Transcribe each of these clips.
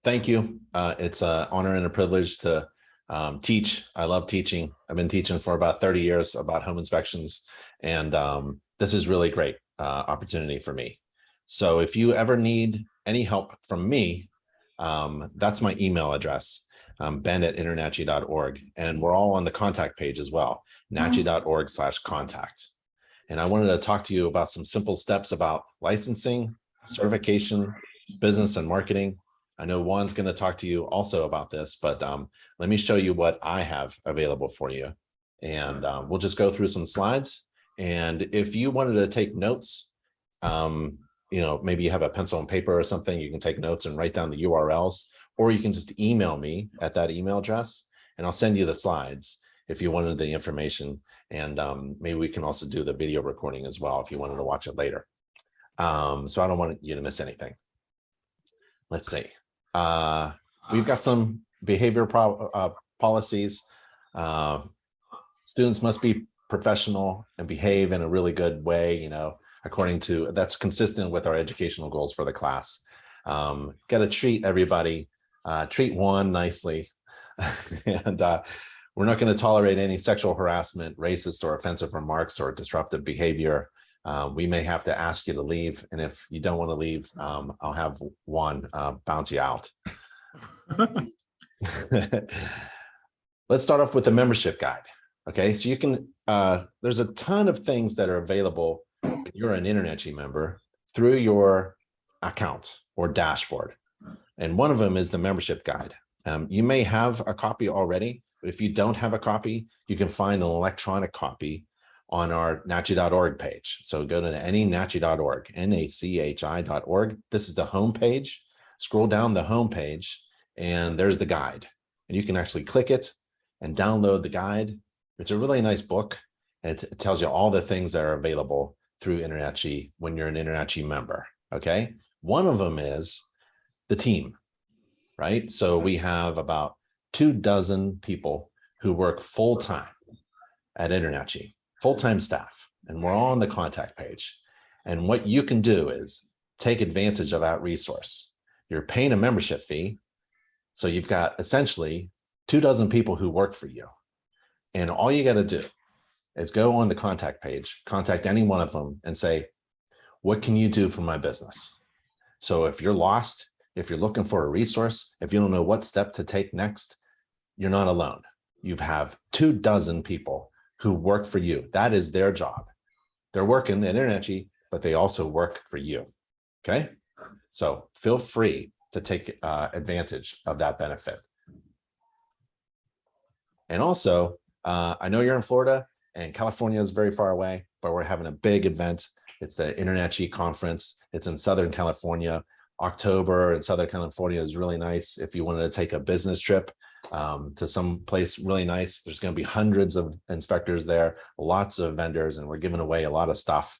Thank you. It's an honor and a privilege to teach. I love teaching. I've been teaching for about 30 years about home inspections, and this is really great opportunity for me. So if you ever need any help from me, that's my email address, ben@internachi.org, and we're all on the contact page as well, nachi.org/contact. And I wanted to talk to you about some simple steps about licensing, certification, business, and marketing. I know Juan's going to talk to you also about this, but let me show you what I have available for you. And we'll just go through some slides. And if you wanted to take notes, maybe you have a pencil and paper or something, you can take notes and write down the URLs, or you can just email me at that email address, and I'll send you the slides if you wanted the information. And maybe we can also do the video recording as well if you wanted to watch it later. So I don't want you to miss anything. Let's see. We've got some behavior policies. Students must be professional and behave in a really good way, according to, that's consistent with our educational goals for the class. Got to treat everybody, treat Juan nicely. And we're not going to tolerate any sexual harassment, racist or offensive remarks, or disruptive behavior. We may have to ask you to leave. And if you don't want to leave, I'll have Juan bounce you out. Let's start off with the membership guide. Okay, so you can, there's a ton of things that are available when you're an InterNACHI member through your account or dashboard. And one of them is the membership guide. You may have a copy already, but if you don't have a copy, you can find an electronic copy on our nachi.org page. So go to anynachi.org, nachi.org. This is the home page. Scroll down the home page, and there's the guide. And you can actually click it and download the guide. It's a really nice book. And it tells you all the things that are available through InterNACHI when you're an InterNACHI member, okay? One of them is the team, right? So we have about 24 people who work full-time at InterNACHI, full-time staff, and we're all on the contact page. And what you can do is take advantage of that resource. You're paying a membership fee, so you've got essentially 24 people who work for you. And all you got to do is go on the contact page, contact any one of them and say, what can you do for my business? So if you're lost, if you're looking for a resource, if you don't know what step to take next, you're not alone. You have 24 people who work for you. That is their job. They're working at InterNACHI, but they also work for you, okay? So feel free to take advantage of that benefit. And also, I know you're in Florida and California is very far away, but we're having a big event. It's the InterNACHI conference. It's in Southern California. October in Southern California is really nice. If you wanted to take a business trip to some place really nice, there's going to be hundreds of inspectors there, lots of vendors, and we're giving away a lot of stuff.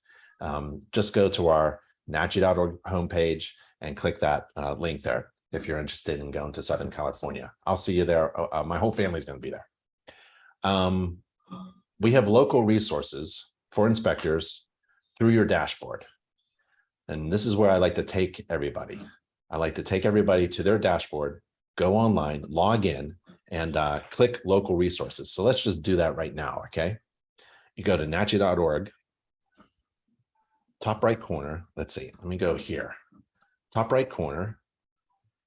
Just go to our nachi.org homepage and click that link there if you're interested in going to Southern California. I'll see you there. My whole family's going to be there. We have local resources for inspectors through your dashboard. And this is where I like to take everybody. I like to take everybody to their dashboard, go online, log in, and click local resources. So let's just do that right now, okay? You go to nachi.org, top right corner. Let's see, let me go here. Top right corner,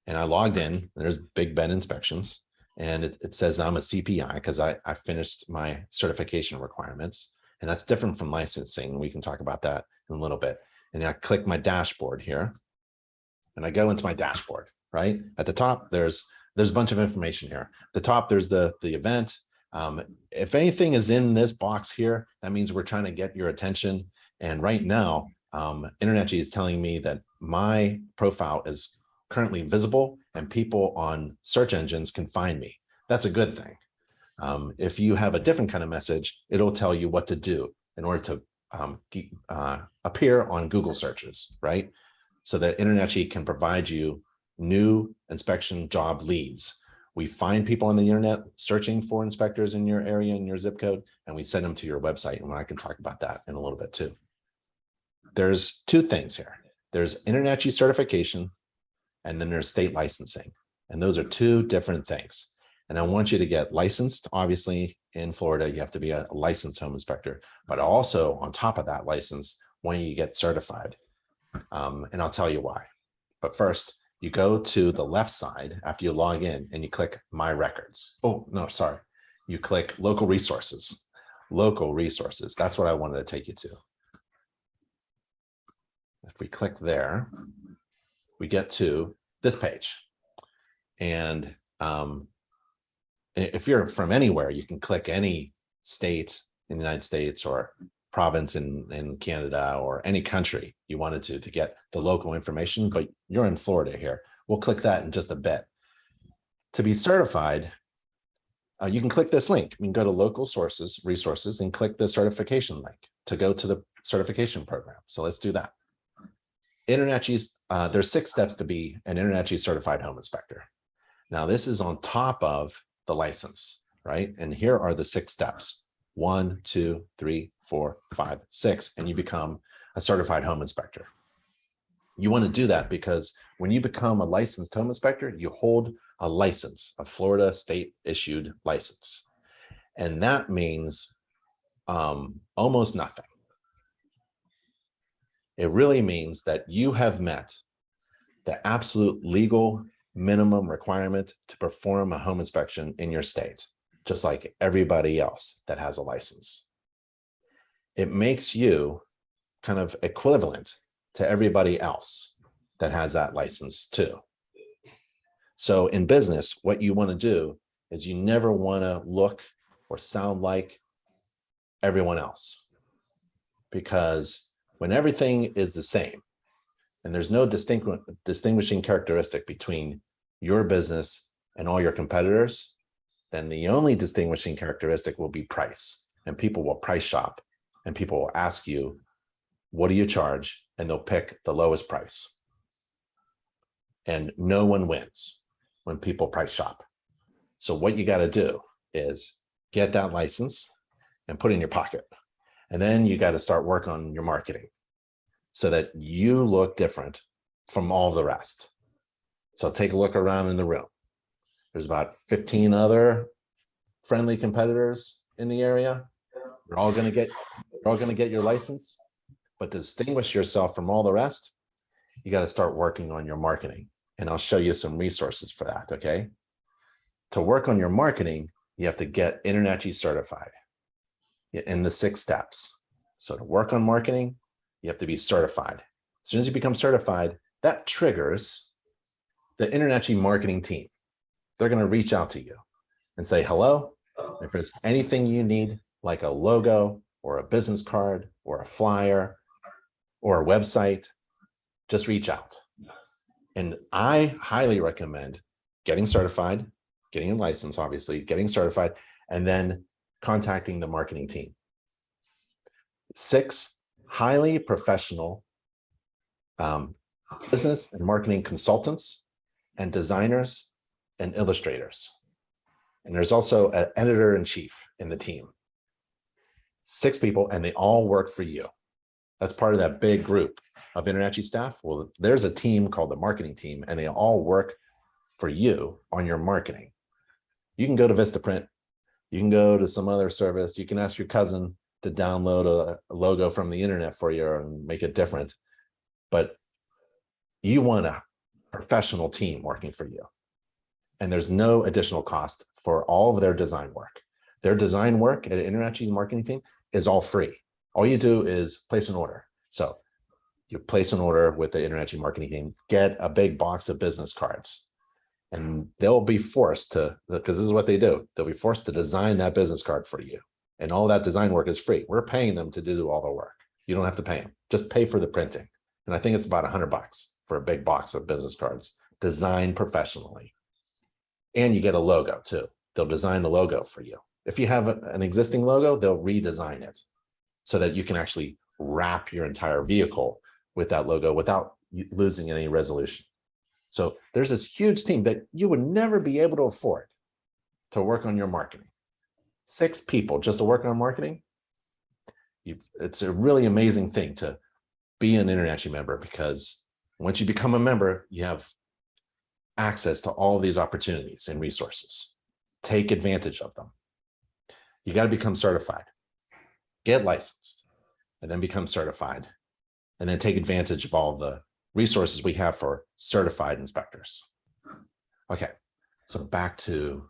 and I logged in. There's Big Ben Inspections. And it says I'm a CPI because I finished my certification requirements. And that's different from licensing. We can talk about that in a little bit. And I click my dashboard here. And I go into my dashboard, right? At the top, there's a bunch of information here. At the top, there's the event. If anything is in this box here, that means we're trying to get your attention. And right now, InterNACHI is telling me that my profile is currently visible and people on search engines can find me. That's a good thing. If you have a different kind of message, it'll tell you what to do in order to appear on Google searches, right? So that InterNACHI can provide you new inspection job leads. We find people on the internet searching for inspectors in your area, in your zip code, and we send them to your website. And I can talk about that in a little bit too. There's two things here. There's InterNACHI certification and then there's state licensing. And those are two different things. And I want you to get licensed. Obviously, in Florida, you have to be a licensed home inspector, but also on top of that license, when you get certified. And I'll tell you why. But first, you go to the left side after you log in and you click My Records. Oh, no, sorry. You click Local Resources. Local Resources. That's what I wanted to take you to. If we click there, we get to this page. And if you're from anywhere, you can click any state in the United States or province in Canada or any country you wanted to get the local information, but you're in Florida here. We'll click that in just a bit. To be certified, you can click this link. You can go to local sources, resources, and click the certification link to go to the certification program. So let's do that. InterNACHI's, there's 6 steps to be an InterNACHI certified home inspector. Now this is on top of the license, right? And here are the 6 steps. 1, 2, 3, 4, 5, 6, and you become a certified home inspector. You want to do that because when you become a licensed home inspector, you hold a license, a Florida state issued license. And that means almost nothing. It really means that you have met the absolute legal minimum requirement to perform a home inspection in your state, just like everybody else that has a license. It makes you kind of equivalent to everybody else that has that license too. So in business, what you want to do is you never want to look or sound like everyone else, because when everything is the same and there's no distinguishing characteristic between your business and all your competitors, then the only distinguishing characteristic will be price, and people will price shop, and people will ask you, what do you charge? And they'll pick the lowest price. And no one wins when people price shop. So what you got to do is get that license and put it in your pocket. And then you got to start work on your marketing so that you look different from all the rest. So take a look around in the room. There's about 15 other friendly competitors in the area. You're all going to get your license, but to distinguish yourself from all the rest, you got to start working on your marketing. And I'll show you some resources for that, okay? To work on your marketing, you have to get InterNACHI certified in the 6 steps. So to work on marketing, you have to be certified. As soon as you become certified, that triggers the InterNACHI marketing team. They're going to reach out to you and say, hello, if there's anything you need, like a logo or a business card or a flyer or a website, just reach out. And I highly recommend getting certified, getting a license, obviously, getting certified, and then contacting the marketing team. 6, highly professional business and marketing consultants and designers and illustrators. And there's also an editor-in-chief in the team. 6 people, and they all work for you. That's part of that big group of InterNACHI staff. Well, there's a team called the marketing team, and they all work for you on your marketing. You can go to Vistaprint. You can go to some other service. You can ask your cousin to download a logo from the internet for you and make it different. But you want a professional team working for you. And there's no additional cost for all of their design work. Their design work at InterNACHI's marketing team is all free. All you do is place an order. So you place an order with the InterNACHI marketing team, get a big box of business cards, and they'll be forced to, because this is what they do, they'll be forced to design that business card for you. And all that design work is free. We're paying them to do all the work. You don't have to pay them. Just pay for the printing. And I think it's about $100 for a big box of business cards designed professionally. And you get a logo too. They'll design a logo for you. If you have an existing logo, they'll redesign it so that you can actually wrap your entire vehicle with that logo without losing any resolution. So there's this huge team that you would never be able to afford to work on your marketing. 6 people just to work on marketing. It's a really amazing thing to be an InterNACHI member, because once you become a member, you have access to all of these opportunities and resources. Take advantage of them. You got to become certified, get licensed, and then become certified, and then take advantage of all the resources we have for certified inspectors. Okay, so back to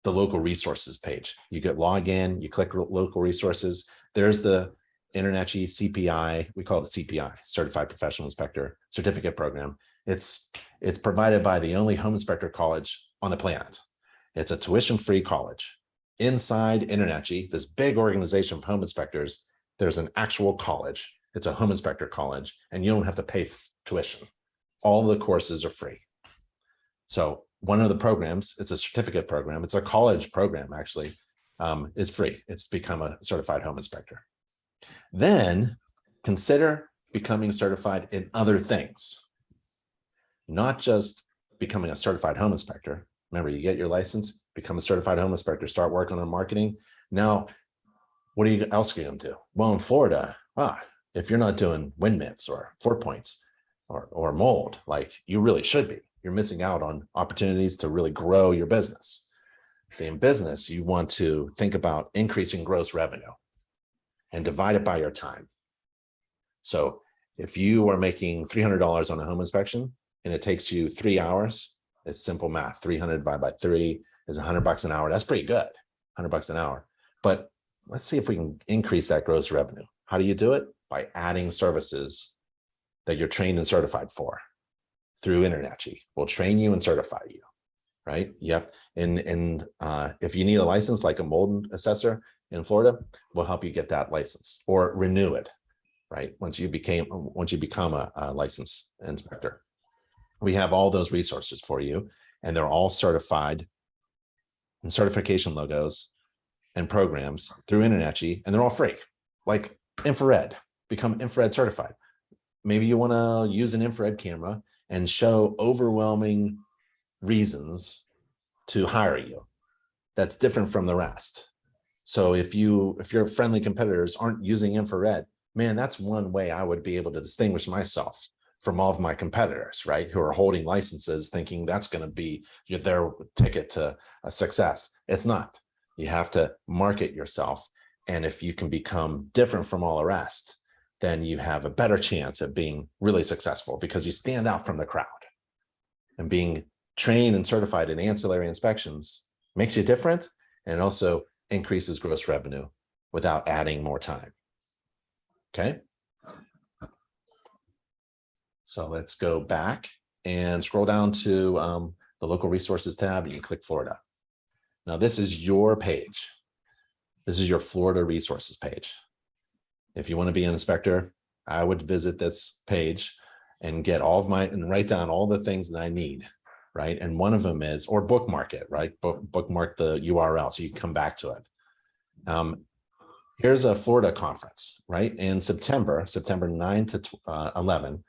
the local resources page. You get log in, you click local resources. There's the InterNACHI CPI, we call it CPI, Certified Professional Inspector Certificate Program. It's provided by the only home inspector college on the planet. It's a tuition-free college. Inside InterNACHI, this big organization of home inspectors, there's an actual college. It's a home inspector college, and you don't have to pay tuition. All the courses are free. So one of the programs, it's a certificate program, it's a college program actually, is free. It's become a certified home inspector. Then consider becoming certified in other things, not just becoming a certified home inspector. Remember, you get your license, become a certified home inspector, start working on marketing. Now, what else are you going to do? Well, in Florida, if you're not doing wind mitts or 4 points or mold, like you really should be, you're missing out on opportunities to really grow your business. See, in business, you want to think about increasing gross revenue and divide it by your time. So if you are making $300 on a home inspection and it takes you 3 hours, it's simple math. 300 divided by 3 is $100 an hour. That's pretty good, $100 an hour. But let's see if we can increase that gross revenue. How do you do it? By adding services that you're trained and certified for through InterNACHI. We'll train you and certify you, right? Yep. And if you need a license like a mold assessor in Florida, we'll help you get that license or renew it, right? Once you become a licensed inspector. We have all those resources for you, and they're all certified and certification logos and programs through InterNACHI, and they're all free, like infrared. Become infrared certified. Maybe you want to use an infrared camera and show overwhelming reasons to hire you. That's different from the rest. So if your friendly competitors aren't using infrared, man, that's one way I would be able to distinguish myself from all of my competitors, right? Who are holding licenses thinking that's going to be their ticket to a success. It's not. You have to market yourself. And if you can become different from all the rest, then you have a better chance at being really successful because you stand out from the crowd. And being trained and certified in ancillary inspections makes you different and also increases gross revenue without adding more time. Okay. So let's go back and scroll down to the local resources tab, and you click Florida. Now this is your page. This is your Florida resources page. If you want to be an inspector, I would visit this page and get and write down all the things that I need, right? And one of them is, or bookmark it, right? Bookmark the URL so you can come back to it. Here's a Florida conference, right? In September 9 to 11,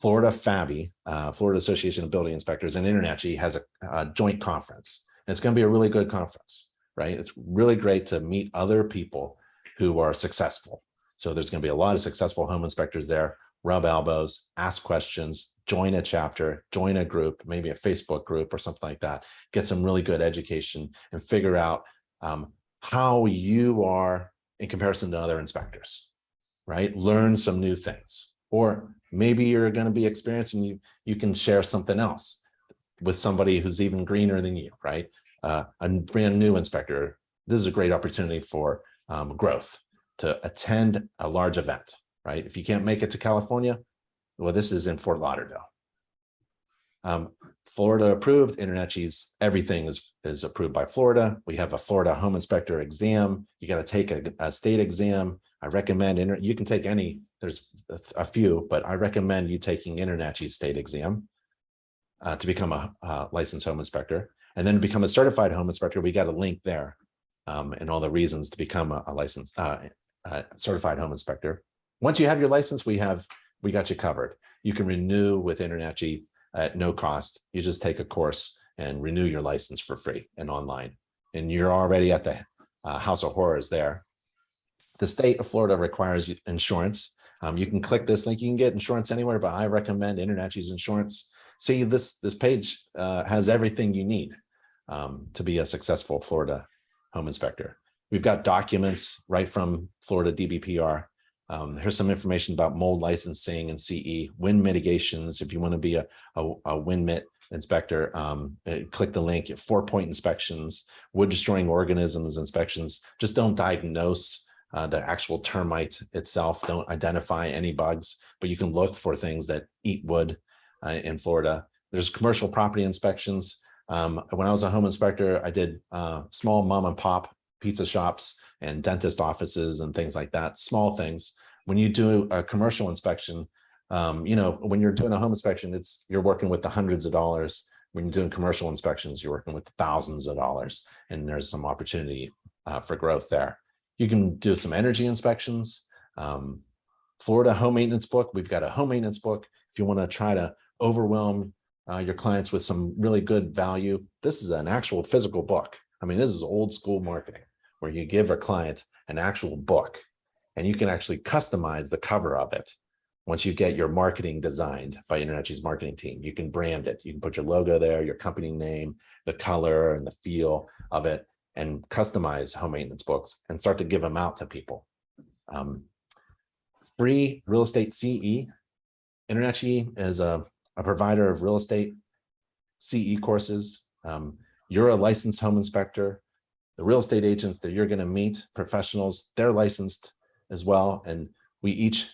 Florida FABI, Florida Association of Building Inspectors, and InterNACHI has a joint conference. And it's going to be a really good conference, right? It's really great to meet other people who are successful. So there's going to be a lot of successful home inspectors there. Rub elbows, ask questions, join a chapter, join a group, maybe a Facebook group or something like that. Get some really good education and figure out how you are in comparison to other inspectors, right? Learn some new things. Or maybe you're going to be experienced and you can share something else with somebody who's even greener than you, right? A brand new inspector. This is a great opportunity for growth, to attend a large event, right? If you can't make it to California, well, this is in Fort Lauderdale. Florida approved. InterNACHI's everything is approved by Florida. We have a Florida home inspector exam. You got to take a state exam. I recommend you can take any. There's a few, but I recommend you taking InterNACHI's state exam to become a licensed home inspector, and then become a certified home inspector. We got a link there and all the reasons to become a licensed certified home inspector. Once you have your license, we got you covered. You can renew with InterNACHI at no cost. You just take a course and renew your license for free and online. And you're already at the House of Horrors there. The state of Florida requires insurance. You can click this link. You can get insurance anywhere, but I recommend InterNACHI's insurance. see, this page has everything you need to be a successful Florida home inspector. We've got documents right from Florida DBPR. Here's some information about mold licensing and CE, wind mitigations. If you want to be a wind mit inspector, click the link. 4-point inspections, wood destroying organisms inspections. Just don't diagnose the actual termite itself. Don't identify any bugs, but you can look for things that eat wood in Florida. There's commercial property inspections. When I was a home inspector, I did small mom and pop pizza shops and dentist offices and things like that, small things. When you do a commercial inspection, you know, when you're doing a home inspection, you're working with the hundreds of dollars. When you're doing commercial inspections, you're working with thousands of dollars, and there's some opportunity for growth there. You can do some energy inspections. Florida home maintenance book. We've got a home maintenance book. If you want to try to overwhelm your clients with some really good value, this is an actual physical book. I mean, this is old school marketing where you give a client an actual book and you can actually customize the cover of it. Once you get your marketing designed by InterNACHI's marketing team, you can brand it. You can put your logo there, your company name, the color and the feel of it, and customize home maintenance books and start to give them out to people. Free real estate CE. InterNACHI is a provider of real estate CE courses. You're a licensed home inspector. The real estate agents that you're going to meet, professionals, they're licensed as well. And we each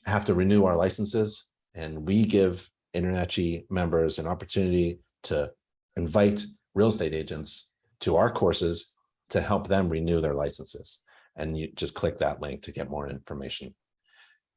have to renew our licenses. And we give InterNACHI members an opportunity to invite real estate agents to our courses to help them renew their licenses. And you just click that link to get more information.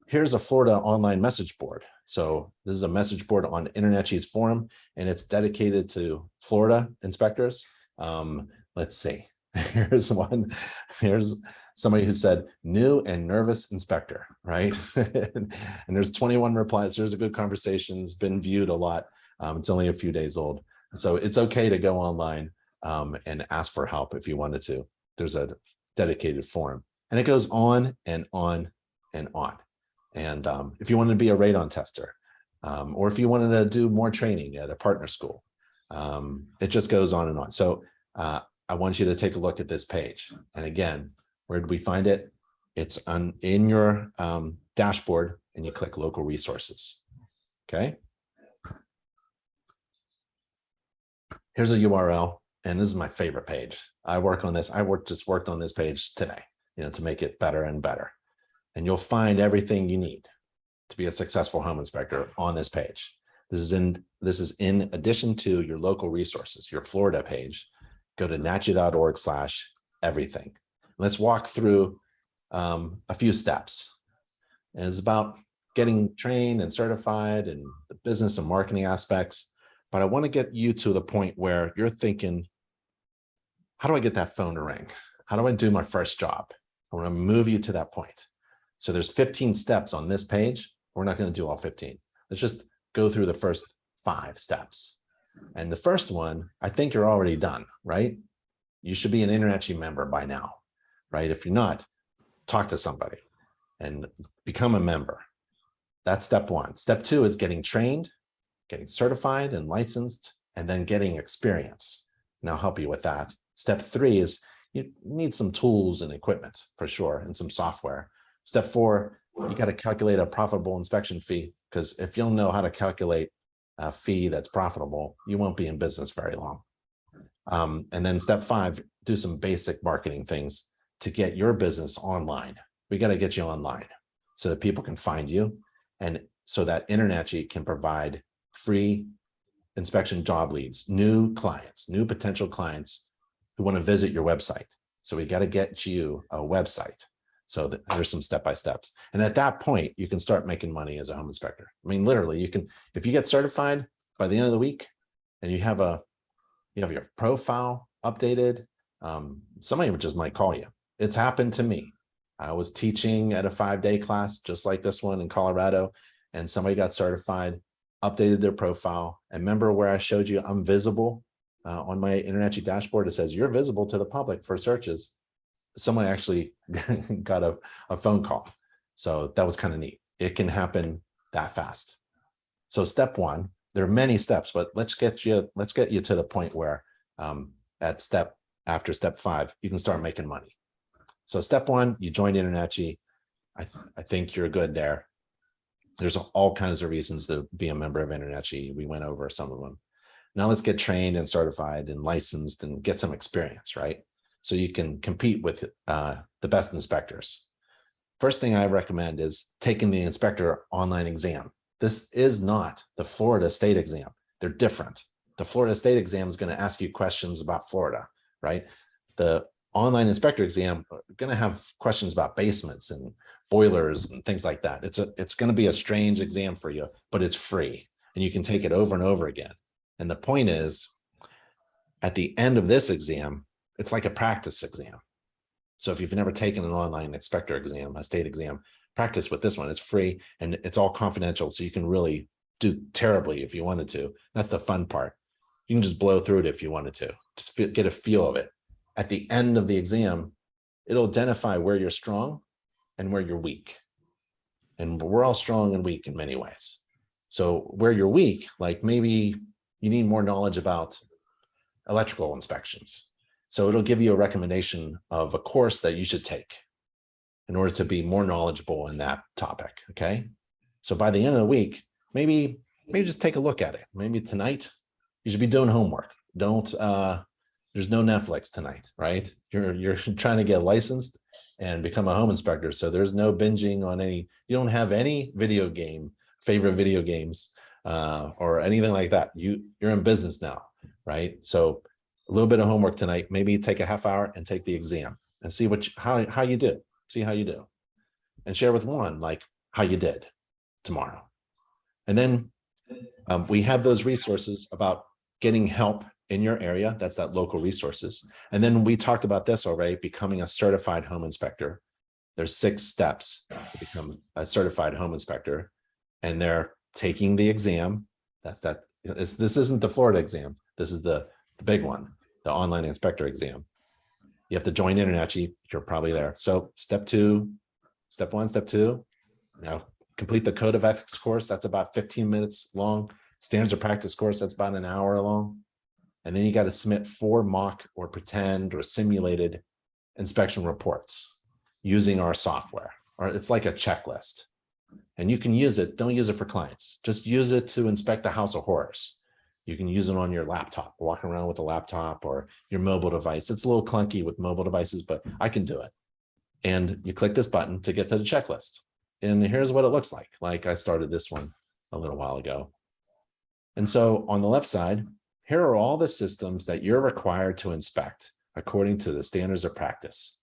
Here's a Florida online message board. So this is a message board on InterNACHI's forum, and it's dedicated to Florida inspectors. Let's see. Here's one. Here's somebody who said, new and nervous inspector, right? And there's 21 replies. There's a good conversation. It's been viewed a lot. It's only a few days old. So it's okay to go online and ask for help if you wanted to. There's a dedicated forum. And it goes on and on and on. And if you wanted to be a radon tester, or if you wanted to do more training at a partner school, it just goes on and on. So I want you to take a look at this page. And again, where did we find it? It's in your dashboard, and you click local resources. Okay. Here's a URL, and this is my favorite page. I work on this. Just worked on this page today, to make it better and better. And you'll find everything you need to be a successful home inspector on this page. This is in addition to your local resources, your Florida page. Go to nachi.org/everything. Let's walk through a few steps. And it's about getting trained and certified and the business and marketing aspects. But I want to get you to the point where you're thinking, how do I get that phone to ring? How do I do my first job? I want to move you to that point. So there's 15 steps on this page. We're not going to do all 15. Let's just go through the first 5 steps. And the first one, I think you're already done, right? You should be an InterNACHI member by now, right? If you're not, talk to somebody and become a member. That's step 1. Step 2 is getting trained, getting certified and licensed, and then getting experience. And I'll help you with that. Step 3 is you need some tools and equipment for sure, and some software. Step 4, you got to calculate a profitable inspection fee, because if you'll know how to calculate a fee that's profitable, you won't be in business very long. And then step 5, do some basic marketing things to get your business online. We got to get you online so that people can find you, and so that InterNACHI can provide free inspection job leads, new clients, new potential clients who want to visit your website. So we got to get you a website. So there's some step-by-steps. And at that point, you can start making money as a home inspector. I mean, literally, you can, if you get certified by the end of the week and you have your profile updated, somebody just might call you. It's happened to me. I was teaching at a 5-day class, just like this one in Colorado, and somebody got certified, updated their profile. And remember where I showed you I'm visible on my InterNACHI dashboard? It says you're visible to the public for searches. Someone actually got a phone call. So that was kind of neat. It can happen that fast. So step 1, there are many steps, but let's get you to the point where after step 5, you can start making money. So step 1, you join InterNACHI. I think you're good there. There's all kinds of reasons to be a member of InterNACHI. We went over some of them. Now let's get trained and certified and licensed and get some experience, right? So you can compete with the best inspectors. First thing I recommend is taking the inspector online exam. This is not the Florida state exam. They're different. The Florida state exam is going to ask you questions about Florida, right? The online inspector exam are going to have questions about basements and boilers and things like that. It's going to be a strange exam for you, but it's free and you can take it over and over again. And the point is, at the end of this exam, it's like a practice exam. So if you've never taken an online inspector exam, a state exam, practice with this one. It's free and it's all confidential. So you can really do terribly if you wanted to. That's the fun part. You can just blow through it if you wanted to. Just get a feel of it. At the end of the exam, it'll identify where you're strong and where you're weak. And we're all strong and weak in many ways. So where you're weak, like maybe you need more knowledge about electrical inspections. So it'll give you a recommendation of a course that you should take in order to be more knowledgeable in that topic, okay? So by the end of the week, maybe just take a look at it. Maybe tonight, you should be doing homework. Don't, there's no Netflix tonight, right? You're trying to get licensed and become a home inspector. So there's no binging on you don't have any favorite video games or anything like that. You're in business now, right? So a little bit of homework tonight, maybe take a half hour and take the exam and see how you did. See how you do and share with one, like how you did tomorrow. And then we have those resources about getting help in your area. That's that local resources. And then we talked about this already, becoming a certified home inspector. There's 6 steps to become a certified home inspector. And they're taking the exam. This isn't the Florida exam. This is the big one, the online inspector exam. You have to join InterNACHI. You're probably there. So step 1, step 2, complete the code of ethics course. That's about 15 minutes long. Standards of practice course, that's about an hour long. And then you got to submit 4 mock or pretend or simulated inspection reports using our software. Or it's like a checklist. And you can use it. Don't use it for clients. Just use it to inspect a house of horrors. You can use it on your laptop, walking around with a laptop or your mobile device. It's a little clunky with mobile devices, but I can do it. And you click this button to get to the checklist. And here's what it looks like. Like I started this one a little while ago. And so on the left side, here are all the systems that you're required to inspect according to the standards of practice.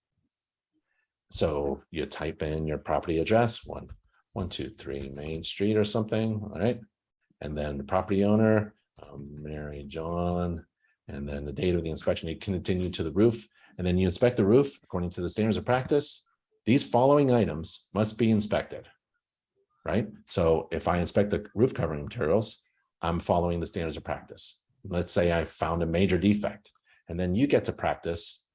So you type in your property address, 123 Main Street or something, all right? And then the property owner, Mary John, and then the date of the inspection. You continue to the roof, and then you inspect the roof according to the standards of practice. These following items must be inspected, right? So if I inspect the roof covering materials, I'm following the standards of practice. Let's say I found a major defect, and then you get to practice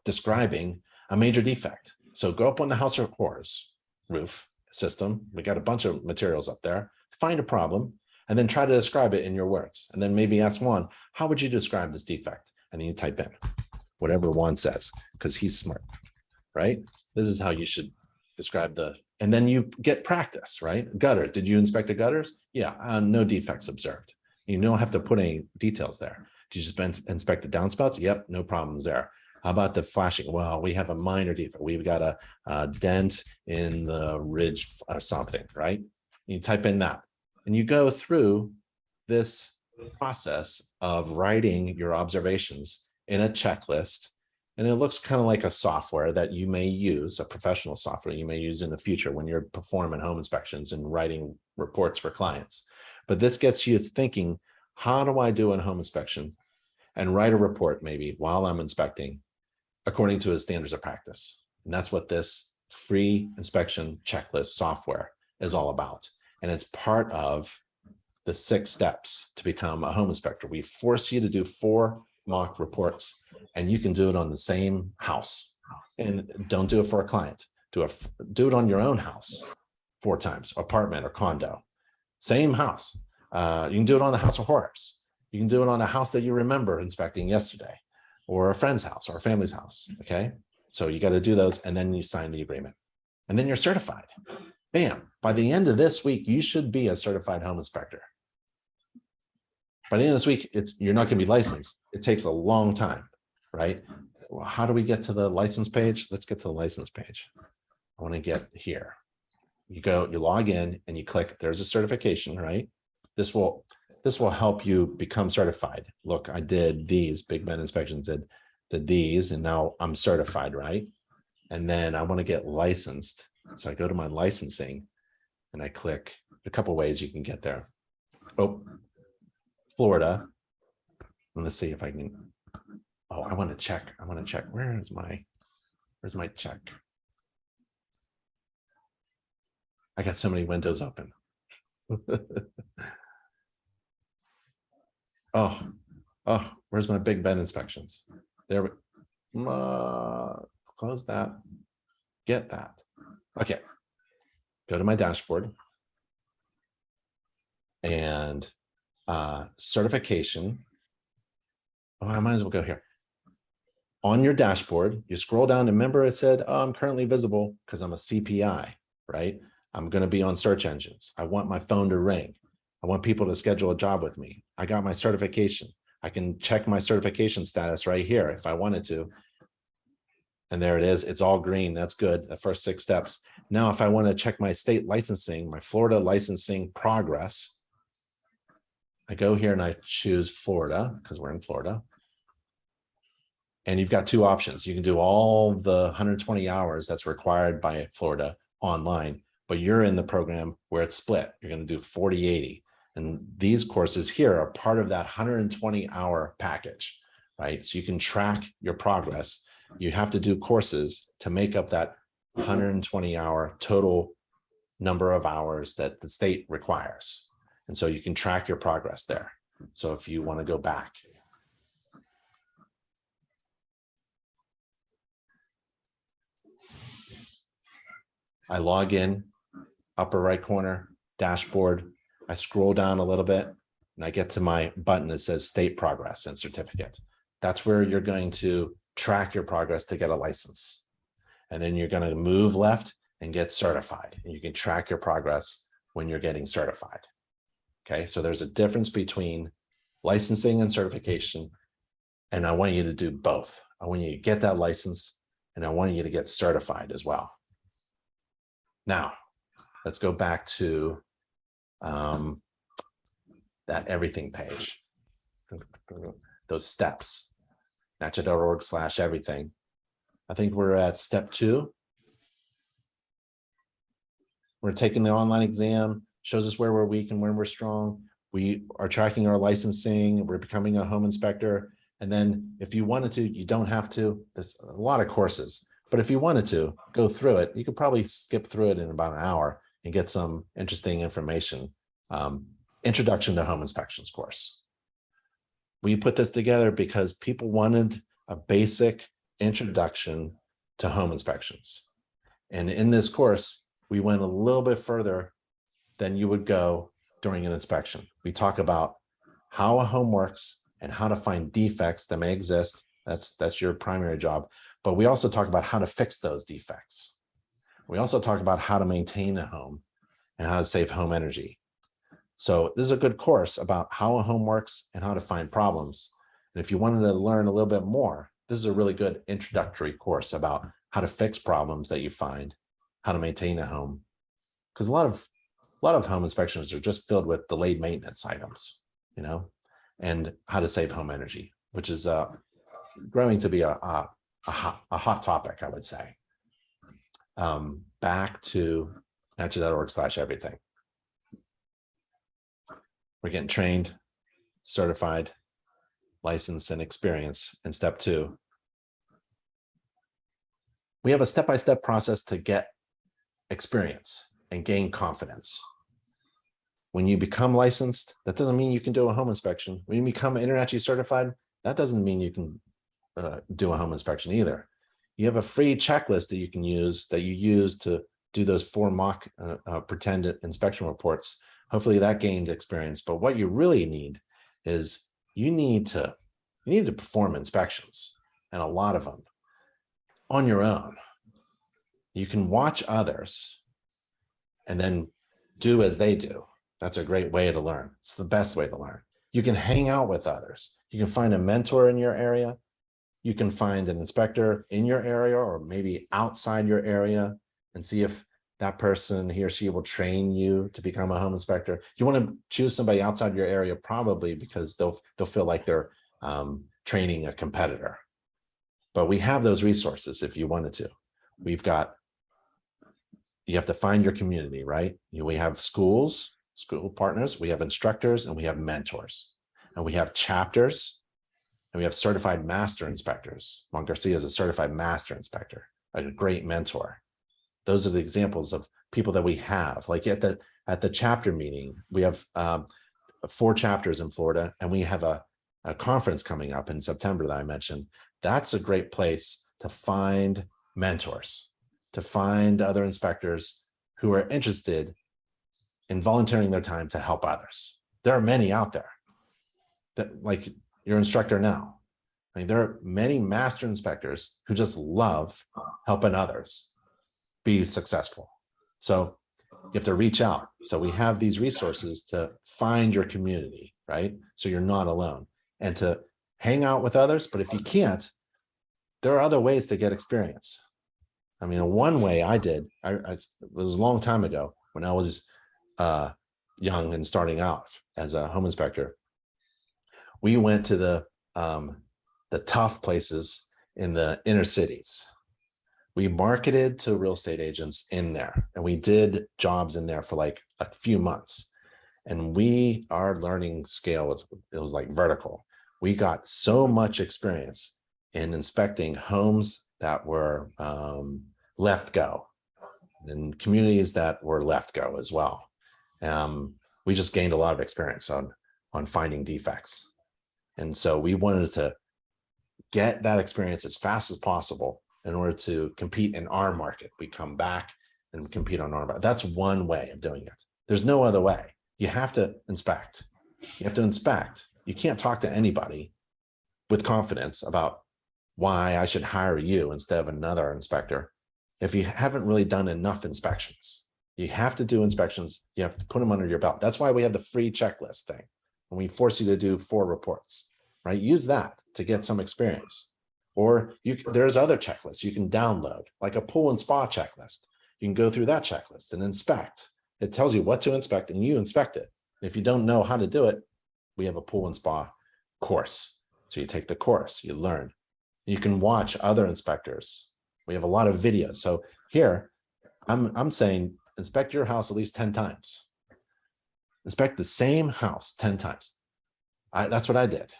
describing a major defect. So go up on the house of horrors roof system. We got a bunch of materials up there. Find a problem, and then try to describe it in your words. And then maybe ask Juan, how would you describe this defect? And then you type in whatever Juan says, because he's smart, right? This is how you should describe and then you get practice, right? Gutters, did you inspect the gutters? Yeah, no defects observed. You don't have to put any details there. Did you just inspect the downspouts? Yep, no problems there. How about the flashing? Well, we have a minor defect. We've got a dent in the ridge or something, right? You type in that. And you go through this process of writing your observations in a checklist. And it looks kind of like a software that you may use, a professional software you may use in the future when you're performing home inspections and writing reports for clients. But this gets you thinking, how do I do a home inspection and write a report maybe while I'm inspecting according to the standards of practice? And that's what this free inspection checklist software is all about. And it's part of the 6 steps to become a home inspector. We force you to do 4 mock reports, and you can do it on the same house. And don't do it for a client. Do it on your own house 4 times, apartment or condo. Same house. You can do it on the House of Horrors. You can do it on a house that you remember inspecting yesterday, or a friend's house or a family's house. Okay. So you got to do those, and then you sign the agreement, and then you're certified. Bam. By the end of this week, you should be a certified home inspector. By the end of this week, you're not going to be licensed. It takes a long time, right? Well, how do we get to the license page? Let's get to the license page. I want to get here. You log in and you click, there's a certification, right? This will help you become certified. Look, I did these, Big Ben Inspections did these, and now I'm certified, right? And then I want to get licensed. So I go to my licensing and I click a couple ways you can get there. Oh, Florida. And let's see if I can. Oh, I want to check. Where's my check? I got so many windows open. Oh, where's my Big Ben Inspections? There we close that. Get that. Okay. Go to my dashboard and certification. Oh, I might as well go here. On your dashboard, you scroll down, and remember it said, oh, I'm currently visible because I'm a CPI, right? I'm going to be on search engines. I want my phone to ring. I want people to schedule a job with me. I got my certification. I can check my certification status right here if I wanted to. And there it is. It's all green. That's good. The first 6 steps. Now, if I want to check my state licensing, my Florida licensing progress, I go here and I choose Florida because we're in Florida. And you've got 2 options. You can do all the 120 hours that's required by Florida online, but you're in the program where it's split. You're going to do 40/80. And these courses here are part of that 120-hour package, right? So you can track your progress. You have to do courses to make up that 120-hour total number of hours that the state requires. And so you can track your progress there. So if you want to go back, I log in, upper right corner, dashboard. I scroll down a little bit and I get to my button that says state progress and certificate. That's where you're going to track your progress to get a license. And then you're going to move left and get certified. And you can track your progress when you're getting certified. Okay, so there's a difference between licensing and certification. And I want you to do both. I want you to get that license and I want you to get certified as well. Now, let's go back to that everything page, those steps, NACHI.org/everything. I think we're at step 2. We're taking the online exam, shows us where we're weak and where we're strong. We are tracking our licensing. We're becoming a home inspector. And then if you wanted to, you don't have to. There's a lot of courses, but if you wanted to go through it, you could probably skip through it in about an hour and get some interesting information. Introduction to Home Inspections course. We put this together because people wanted a basic introduction to home inspections. And in this course, we went a little bit further than you would go during an inspection. We talk about how a home works and how to find defects that may exist. That's your primary job. But we also talk about how to fix those defects. We also talk about how to maintain a home and how to save home energy. So this is a good course about how a home works and how to find problems. And if you wanted to learn a little bit more, this is a really good introductory course about how to fix problems that you find, how to maintain a home. Because a lot of home inspections are just filled with delayed maintenance items, you know, and how to save home energy, which is growing to be a hot topic, I would say. Back to NACHI.org/everything. We're getting trained, certified, licensed, and experience in step 2. We have a step-by-step process to get experience and gain confidence. When you become licensed, that doesn't mean you can do a home inspection. When you become InterNACHI certified, that doesn't mean you can do a home inspection either. You have a free checklist that you use to do those 4 mock pretend inspection reports hopefully that gained experience. But what you really need is you need to perform inspections, and a lot of them on your own. You can watch others and then do as they do. That's a great way to learn. It's the best way to learn. You can hang out with others. You can find a mentor in your area. You can find an inspector in your area or maybe outside your area and see if that person, he or she, will train you to become a home inspector. You want to choose somebody outside your area probably because they'll feel like they're training a competitor. But we have those resources if you wanted to. We've got, you have to find your community, right? We have schools, school partners, we have instructors, and we have mentors, and we have chapters, and we have certified master inspectors. Juan Garcia is a certified master inspector, a great mentor. Those are the examples of people that we have. Like at the chapter meeting, we have 4 chapters in Florida, and we have a conference coming up in September that I mentioned. That's a great place to find mentors, to find other inspectors who are interested in volunteering their time to help others. There are many out there that, like your instructor now. I mean, there are many master inspectors who just love helping others be successful. So you have to reach out. So we have these resources to find your community, right? So you're not alone, and to hang out with others. But if you can't, there are other ways to get experience. I mean, one way I did, it was a long time ago when I was young and starting out as a home inspector. We went to the tough places in the inner cities. We marketed to real estate agents in there, and we did jobs in there for like a few months. And our learning scale was like vertical. We got so much experience in inspecting homes that were left go, and communities that were left go as well. We just gained a lot of experience on finding defects. And so we wanted to get that experience as fast as possible in order to compete in our market. We come back and compete on our market. That's one way of doing it. There's no other way. You have to inspect. You have to inspect. You can't talk to anybody with confidence about why I should hire you instead of another inspector if you haven't really done enough inspections. You have to do inspections. You have to put them under your belt. That's why we have the free checklist thing. And we force you to do 4 reports, right? Use that to get some experience. Or there's other checklists you can download, like a pool and spa checklist. You can go through that checklist and inspect. It tells you what to inspect, and you inspect it. And if you don't know how to do it, we have a pool and spa course. So you take the course, you learn. You can watch other inspectors. We have a lot of videos. So here, I'm saying inspect your house at least 10 times. Inspect the same house 10 times. That's what I did.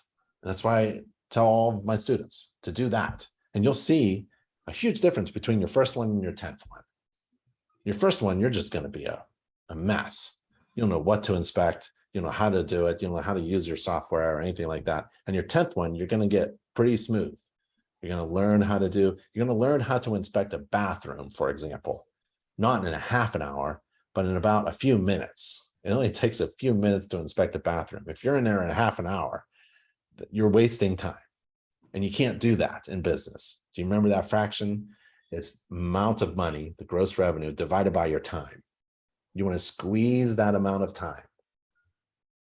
That's why I tell all of my students to do that. And you'll see a huge difference between your first one and your 10th one. Your first one, you're just going to be a mess. You don't know what to inspect. You don't know how to do it. You don't know how to use your software or anything like that. And your 10th one, you're going to get pretty smooth. You're going to learn how to inspect a bathroom, for example, not in a half an hour, but in about a few minutes. It only takes a few minutes to inspect a bathroom. If you're in there in a half an hour, you're wasting time. And you can't do that in business. Do you remember that fraction? It's amount of money, the gross revenue, divided by your time. You want to squeeze that amount of time.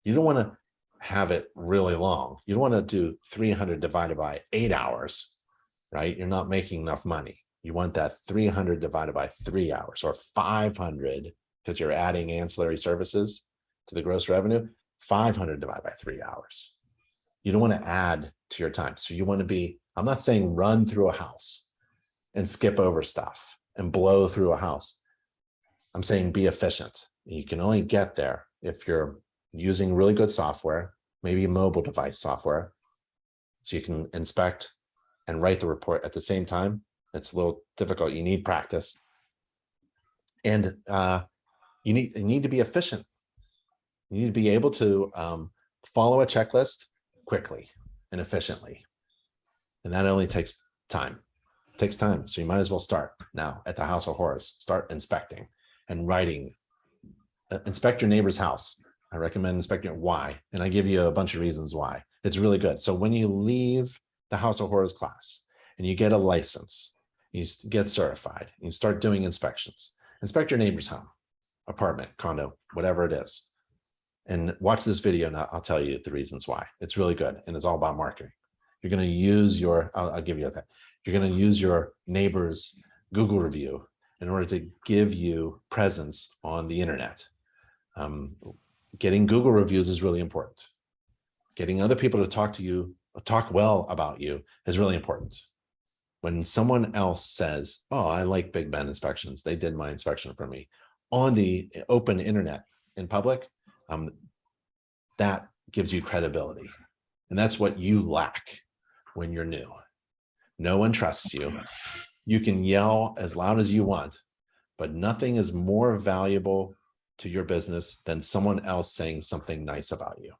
You don't want to have it really long. You don't want to do 300 divided by 8 hours, right? You're not making enough money. You want that 300 divided by 3 hours, or 500, because you're adding ancillary services to the gross revenue, 500 divided by 3 hours. You don't want to add to your time. So you want to be, I'm not saying run through a house and skip over stuff and blow through a house. I'm saying be efficient. You can only get there if you're using really good software, maybe mobile device software, so you can inspect and write the report at the same time. It's a little difficult. You need practice. And you need to be efficient. You need to be able to follow a checklist quickly and efficiently. And that only takes time. It takes time. So you might as well start now at the House of Horrors. Start inspecting and writing inspect your neighbor's house. I recommend inspecting why, and I give you a bunch of reasons why. It's really good. So when you leave the House of Horrors class and you get a license, you get certified, you start doing inspections. Inspect your neighbor's home, apartment, condo, whatever it is, and watch this video and I'll tell you the reasons why. It's really good, and it's all about marketing. You're going to use your, I'll give you that. You're going to use your neighbor's Google review in order to give you presence on the internet. Getting Google reviews is really important. Getting other people to talk to you, talk well about you is really important. When someone else says, oh, I like Big Ben inspections, they did my inspection for me on the open internet in public, that gives you credibility. And that's what you lack when you're new. No one trusts you. You can yell as loud as you want, but nothing is more valuable to your business than someone else saying something nice about you.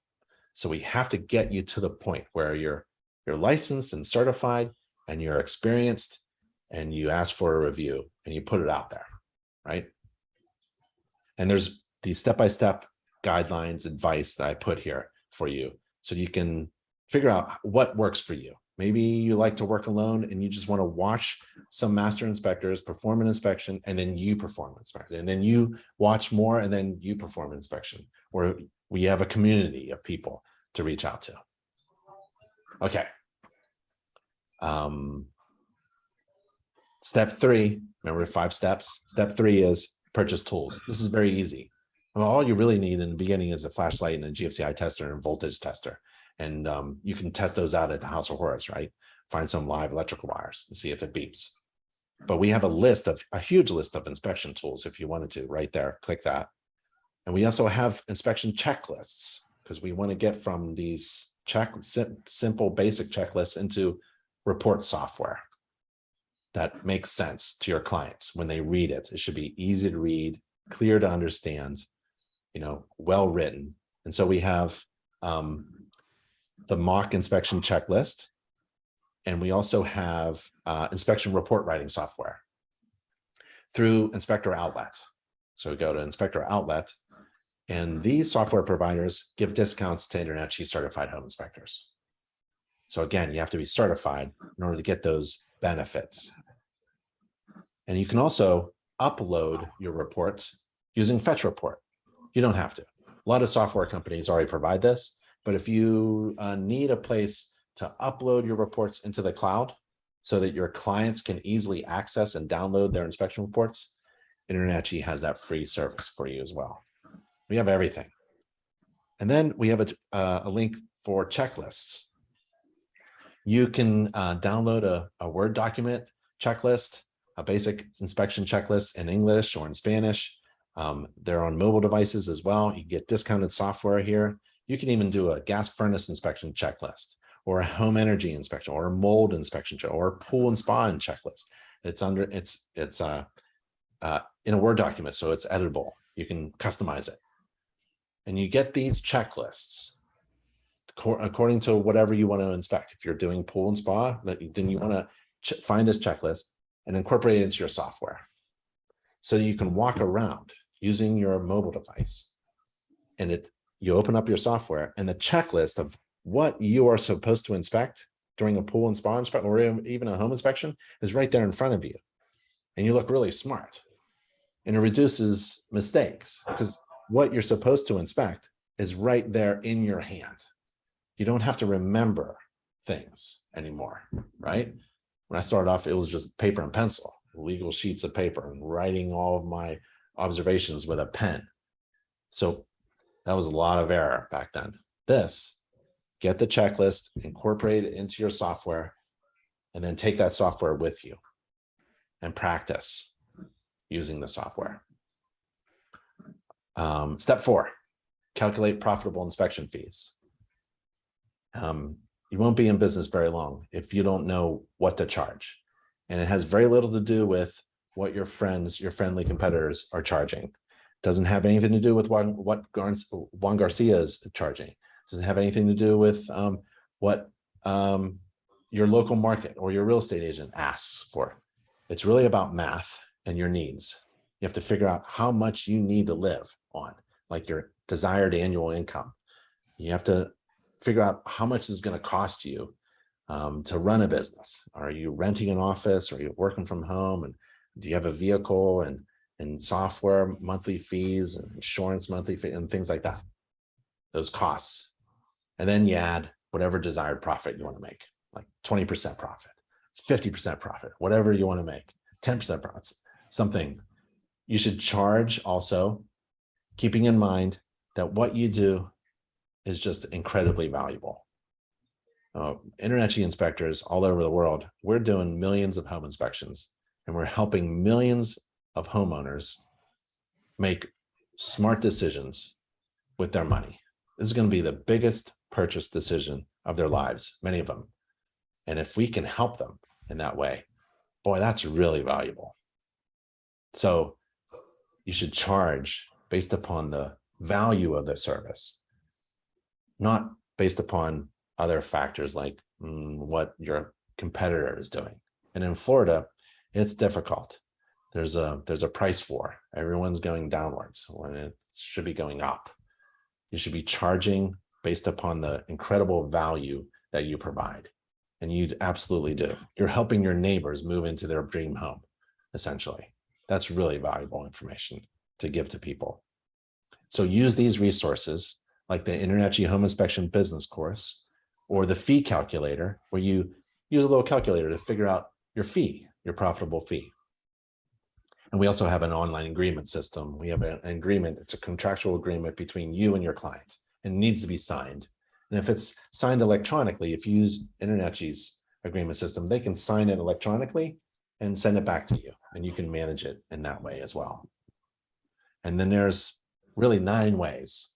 So we have to get you to the point where you're licensed and certified and you're experienced and you ask for a review and you put it out there, right? And there's these step-by-step guidelines, advice that I put here for you so you can figure out what works for you. Maybe you like to work alone and you just want to watch some master inspectors perform an inspection and then you perform an inspection, and then you watch more and then you perform an inspection, or we have a community of people to reach out to. Okay. Step 3, remember 5 steps. Step 3 is purchase tools. This is very easy. Well, all you really need in the beginning is a flashlight and a GFCI tester and a voltage tester. And you can test those out at the House of Horrors, right? Find some live electrical wires and see if it beeps. But we have a huge list of inspection tools if you wanted to, right there, click that. And we also have inspection checklists because we want to get from these simple basic checklists into report software that makes sense to your clients when they read it. It should be easy to read, clear to understand, well written. And so we have the mock inspection checklist, and we also have inspection report writing software through Inspector Outlet. So we go to Inspector Outlet, and these software providers give discounts to InterNACHI certified home inspectors. So again, you have to be certified in order to get those benefits. And you can also upload your reports using Fetch Report. You don't have to. A lot of software companies already provide this, but if you need a place to upload your reports into the cloud so that your clients can easily access and download their inspection reports, InterNACHI has that free service for you as well. We have everything. And then we have a link for checklists. You can download a Word document checklist, a basic inspection checklist in English or in Spanish. They're on mobile devices as well. You get discounted software here. You can even do a gas furnace inspection checklist, or a home energy inspection, or a mold inspection, or a pool and spa checklist. It's in a Word document, so it's editable. You can customize it. And you get these checklists according to whatever you want to inspect. If you're doing pool and spa, then you want to find this checklist and incorporate it into your software so that you can walk around using your mobile device. And you open up your software, and the checklist of what you are supposed to inspect during a pool and spa inspection, or even a home inspection, is right there in front of you. And you look really smart. And it reduces mistakes because what you're supposed to inspect is right there in your hand. You don't have to remember things anymore, right? When I started off, it was just paper and pencil, legal sheets of paper, and writing all of my observations with a pen. So that was a lot of error back then. Get the checklist, incorporate it into your software, and then take that software with you and practice using the software. Step 4, calculate profitable inspection fees. You won't be in business very long if you don't know what to charge. And it has very little to do with what your friendly competitors are charging. It doesn't have anything to do with what Juan Garcia is charging. It doesn't have anything to do with what your local market or your real estate agent asks for. It's really about math and your needs. You have to figure out how much you need to live. on, like your desired annual income. You have to figure out how much is going to cost you to run a business. Are you renting an office? Are you working from home? And do you have a vehicle and software monthly fees and insurance monthly fee and things like that? Those costs. And then you add whatever desired profit you want to make, like 20% profit, 50% profit, whatever you want to make, 10% profit, something. You should charge also, keeping in mind that what you do is just incredibly valuable. InterNACHI inspectors all over the world, we're doing millions of home inspections, and we're helping millions of homeowners make smart decisions with their money. This is going to be the biggest purchase decision of their lives, many of them. And if we can help them in that way, boy, that's really valuable. So you should charge based upon the value of the service, not based upon other factors like what your competitor is doing. And in Florida, it's difficult. There's a price war. Everyone's going downwards when it should be going up. You should be charging based upon the incredible value that you provide. And you absolutely do. You're helping your neighbors move into their dream home, essentially. That's really valuable information to give to people. So use these resources like the InterNACHI Home Inspection Business Course or the fee calculator, where you use a little calculator to figure out your fee, your profitable fee. And we also have an online agreement system. We have an agreement. It's a contractual agreement between you and your client, and it needs to be signed. And if it's signed electronically, if you use InterNACHI's agreement system, they can sign it electronically and send it back to you, and you can manage it in that way as well. And then there's really 9 ways.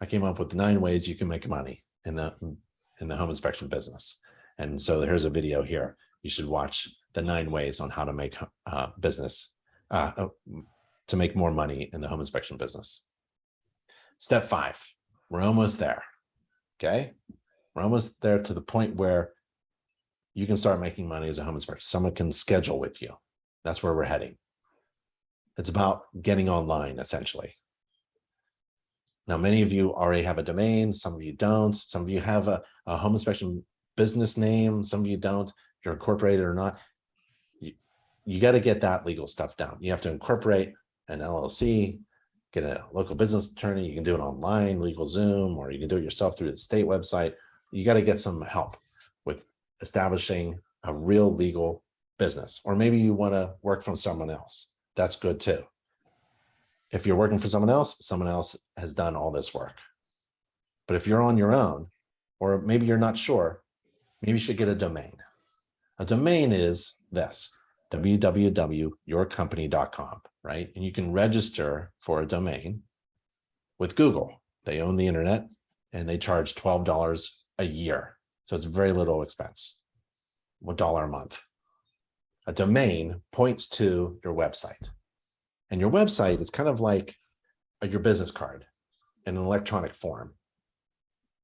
I came up with 9 ways you can make money in the home inspection business. And so here's a video here. You should watch the 9 ways on how to make to make more money in the home inspection business. Step 5, we're almost there. Okay, we're almost there to the point where you can start making money as a home inspector. Someone can schedule with you. That's where we're heading. It's about getting online, essentially. Now, many of you already have a domain. Some of you don't. Some of you have a home inspection business name. Some of you don't. If you're incorporated or not, you got to get that legal stuff down. You have to incorporate an LLC, get a local business attorney. You can do it online, LegalZoom, or you can do it yourself through the state website. You got to get some help with establishing a real legal business. Or maybe you want to work from someone else. That's good too. If you're working for someone else has done all this work. But if you're on your own, or maybe you're not sure, maybe you should get a domain. A domain is this, www.yourcompany.com, right? And you can register for a domain with Google. They own the internet and they charge $12 a year. So it's very little expense, $1 a month. A domain points to your website. And your website is kind of like your business card in an electronic form.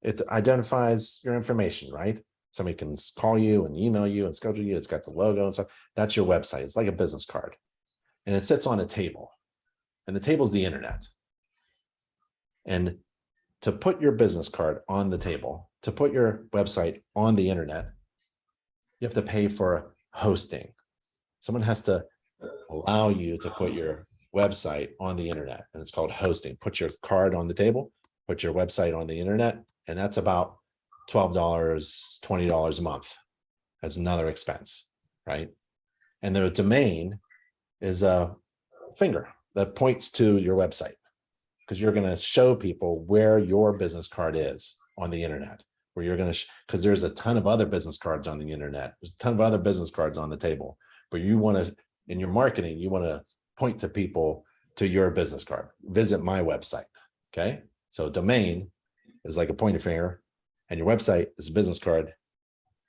It identifies your information, right? Somebody can call you and email you and schedule you. It's got the logo and stuff. That's your website. It's like a business card. And it sits on a table. And the table is the internet. And to put your business card on the table, to put your website on the internet, you have to pay for hosting. Someone has to allow you to put your website on the internet, and it's called hosting. Put your card on the table, put your website on the internet, and that's about $12, $20 a month. That's another expense, right? And the domain is a finger that points to your website, because you're going to show people where your business card is on the internet, where you're going to, because there's a ton of other business cards on the internet. There's a ton of other business cards on the table, but you want to, in your marketing, you want to point to people to your business card. Visit my website. Okay. So domain is like a pointer finger, and your website is a business card,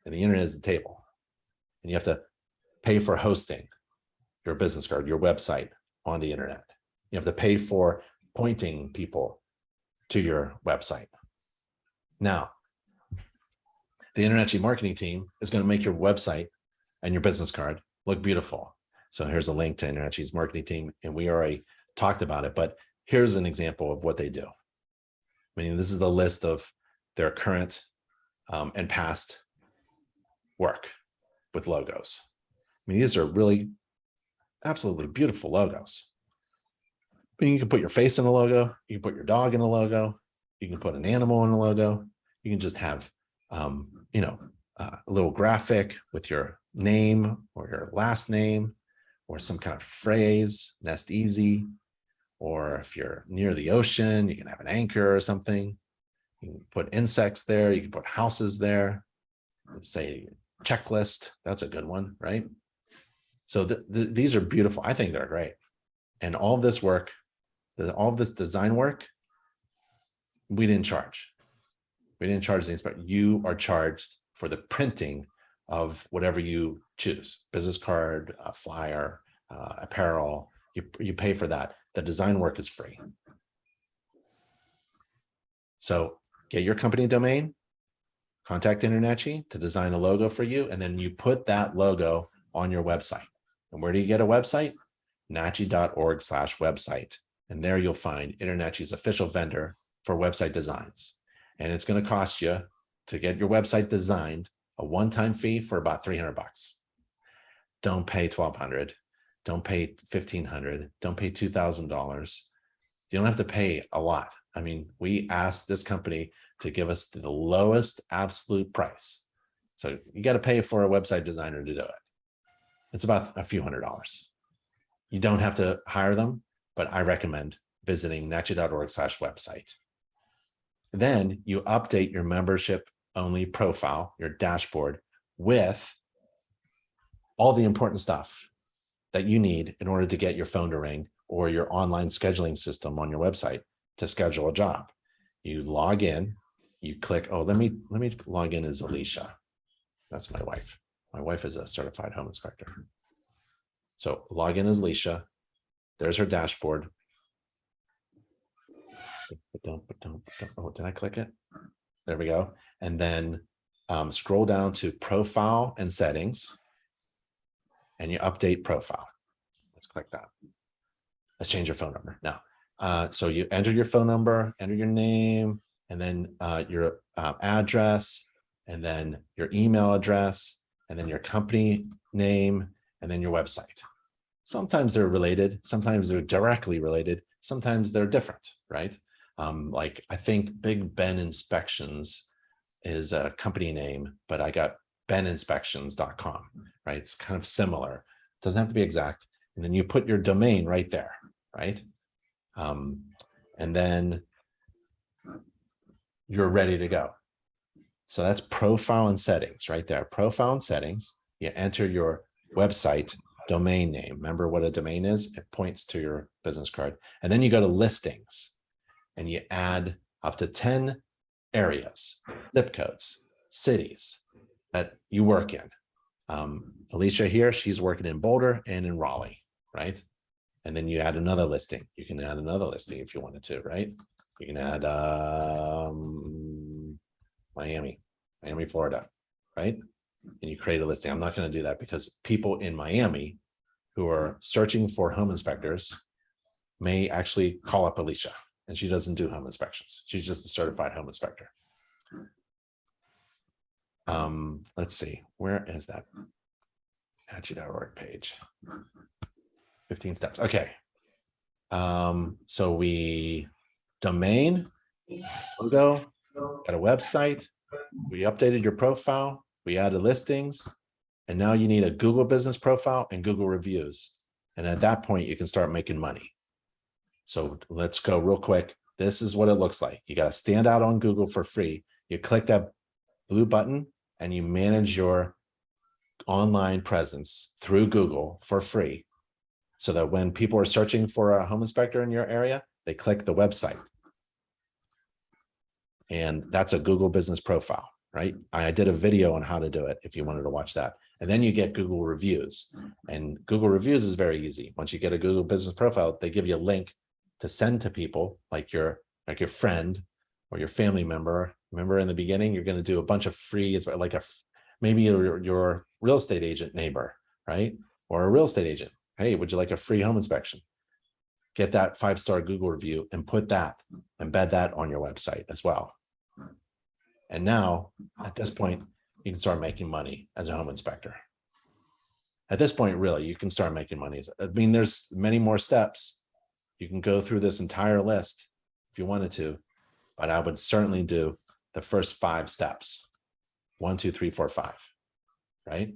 and the internet is the table. And you have to pay for hosting your business card, your website on the internet. You have to pay for pointing people to your website. Now, the InterNACHI marketing team is going to make your website and your business card look beautiful. So here's a link to InterNACHI's marketing team, and we already talked about it, but here's an example of what they do. I mean, this is the list of their current and past work with logos. I mean, these are really absolutely beautiful logos. But you can put your face in a logo. You can put your dog in a logo. You can put an animal in a logo. You can just have, you know, a little graphic with your name or your last name or some kind of phrase, nest easy. Or if you're near the ocean, you can have an anchor or something. You can put insects there. You can put houses there. Let's say checklist. That's a good one, right? So these are beautiful. I think they're great. And all of this work, all of this design work, we didn't charge. We didn't charge the inspector. You are charged for the printing of whatever you choose. Business card, a flyer, apparel. You pay for that. The design work is free. So get your company domain, contact InterNACHI to design a logo for you, and then you put that logo on your website. And where do you get a website? nachi.org/website. And there you'll find InterNACHI's official vendor for website designs. And it's going to cost you to get your website designed a one-time fee for about $300. Don't pay $1,200. Don't pay $1,500. Don't pay $2,000. You don't have to pay a lot. I mean, we asked this company to give us the lowest absolute price. So you got to pay for a website designer to do it. It's about a few $100s. You don't have to hire them, but I recommend visiting nachi.org/website. Then you update your membership only profile, your dashboard, with all the important stuff that you need in order to get your phone to ring or your online scheduling system on your website to schedule a job. You log in, you click, oh, let me log in as Alicia. That's my wife. My wife is a certified home inspector. So log in as Alicia. There's her dashboard. Oh, did I click it? There we go. And then scroll down to profile and settings, and you update profile. Let's click that. Let's change your phone number now. So you enter your phone number, enter your name, and then your address, and then your email address, and then your company name, and then your website. Sometimes they're related, sometimes they're directly related, sometimes they're different, right? Like I think Big Ben Inspections is a company name, but I got beninspections.com, right? It's kind of similar. It doesn't have to be exact. And then you put your domain right there, right? And then you're ready to go. So that's profile and settings right there. Profile and settings. You enter your website domain name. Remember what a domain is? It points to your business card. And then you go to listings and you add up to 10 areas, zip codes, cities that you work in. Alicia here, she's working in Boulder and in Raleigh, right? And then you add another listing. You can add another listing if you wanted to, right? You can add Miami, Florida, right? And you create a listing. I'm not going to do that because people in Miami who are searching for home inspectors may actually call up Alicia, and she doesn't do home inspections. She's just a certified home inspector. Let's see, where is that nachi.org page? 15 steps. Okay. So we domain, logo, got a website, we updated your profile, we added listings, and now you need a Google business profile and Google reviews. And at that point, you can start making money. So let's go real quick. This is what it looks like. You got to stand out on Google for free. You click that blue button and you manage your online presence through Google for free, so that when people are searching for a home inspector in your area, they click the website. And that's a Google business profile, right? I did a video on how to do it if you wanted to watch that. And then you get Google reviews. And Google reviews is very easy. Once you get a Google business profile, they give you a link to send to people like your friend or your family member. Remember in the beginning, you're going to do a bunch of free, it's like maybe your real estate agent neighbor, right? Or a real estate agent. Hey, would you like a free home inspection? get that 5-star Google review and embed that on your website as well. And now at this point, you can start making money as a home inspector. At this point, really, you can start making money. I mean, there's many more steps. You can go through this entire list if you wanted to, but I would certainly do the first 5 steps. 1, 2, 3, 4, 5, right?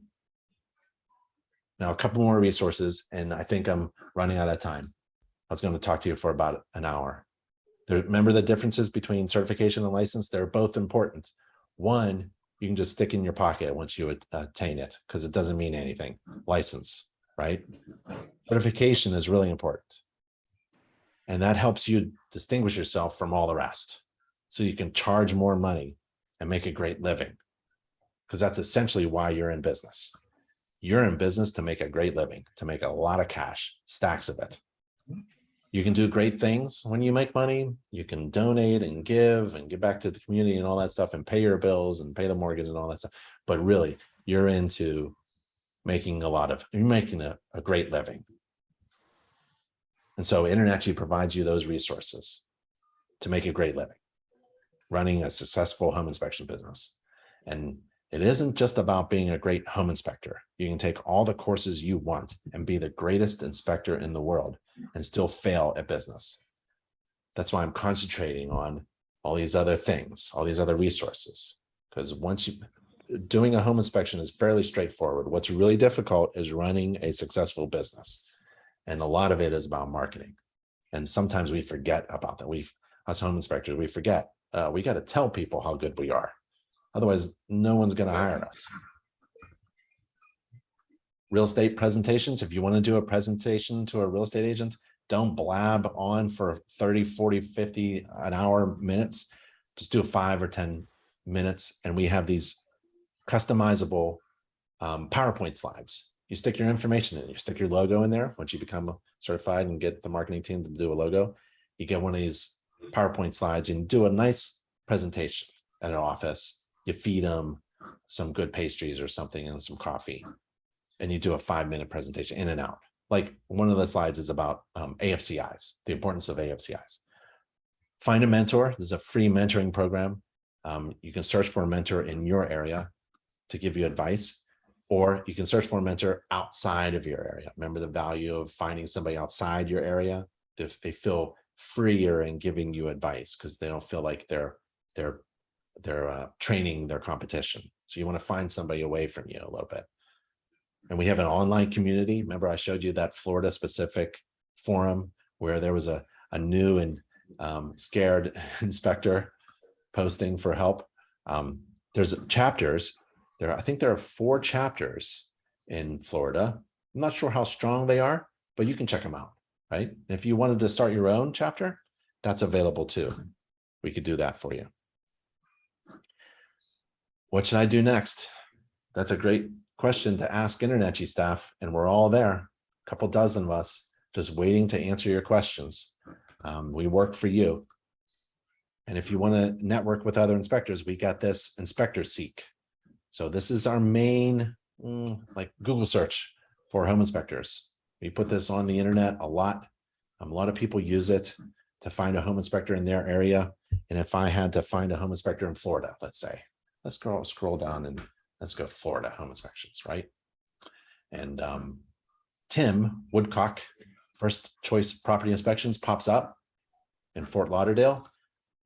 Now, a couple more resources, and I think I'm running out of time. I was going to talk to you for about an hour. Remember the differences between certification and license? They're both important. One, you can just stick in your pocket once you attain it because it doesn't mean anything. License, right? Certification is really important. And that helps you distinguish yourself from all the rest. So you can charge more money and make a great living, because that's essentially why you're in business. You're in business to make a great living, to make a lot of cash, stacks of it. You can do great things when you make money. You can donate and give back to the community and all that stuff and pay your bills and pay the mortgage and all that stuff. But really, you're into making you're making a great living. And so InterNACHI provides you those resources to make a great living, running a successful home inspection business. And it isn't just about being a great home inspector. You can take all the courses you want and be the greatest inspector in the world and still fail at business. That's why I'm concentrating on all these other things, all these other resources, because doing a home inspection is fairly straightforward. What's really difficult is running a successful business. And a lot of it is about marketing. And sometimes we forget about that. Us home inspectors, we forget. We got to tell people how good we are. Otherwise, no one's going to hire us. Real estate presentations. If you want to do a presentation to a real estate agent, don't blab on for 30, 40, 50 an hour minutes. Just do 5 or 10 minutes. And we have these customizable PowerPoint slides. You stick your information in, you stick your logo in there. Once you become certified and get the marketing team to do a logo, you get one of these PowerPoint slides and do a nice presentation at an office. You feed them some good pastries or something and some coffee, and you do a 5-minute presentation in and out. Like one of the slides is about AFCIs, the importance of AFCIs. Find a mentor. This is a free mentoring program. You can search for a mentor in your area to give you advice, or you can search for a mentor outside of your area. Remember the value of finding somebody outside your area. They feel freer in giving you advice because they don't feel like they're training their competition. So you want to find somebody away from you a little bit. And we have an online community. Remember I showed you that Florida specific forum where there was a new and scared inspector posting for help. There's chapters. I think there are 4 chapters in Florida. I'm not sure how strong they are, but you can check them out, right? If you wanted to start your own chapter, that's available too. We could do that for you. What should I do next? That's a great question to ask InterNACHI staff, and we're all there, a couple dozen of us, just waiting to answer your questions. We work for you. And if you want to network with other inspectors, we got this Inspector Seek. So this is our main like Google search for home inspectors. We put this on the internet a lot. A lot of people use it to find a home inspector in their area. And if I had to find a home inspector in Florida, let's say, let's scroll down and let's go Florida home inspections, right? And Tim Woodcock, First Choice Property Inspections pops up in Fort Lauderdale.